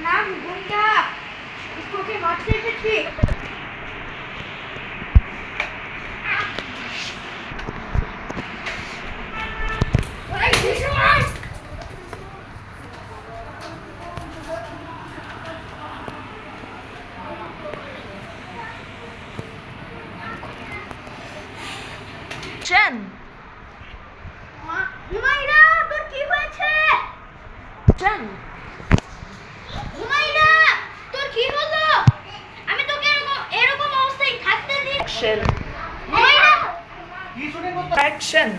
নাম গুন্ডা, তোকে মারতে এসেছি। চেন হুমায়রা, তোর কি হয়েছে? চেন হুমায়রা, তোর কি হলো? আমি তোকে এরকম অবস্থায় থাকতে দিই। Action Humaira, action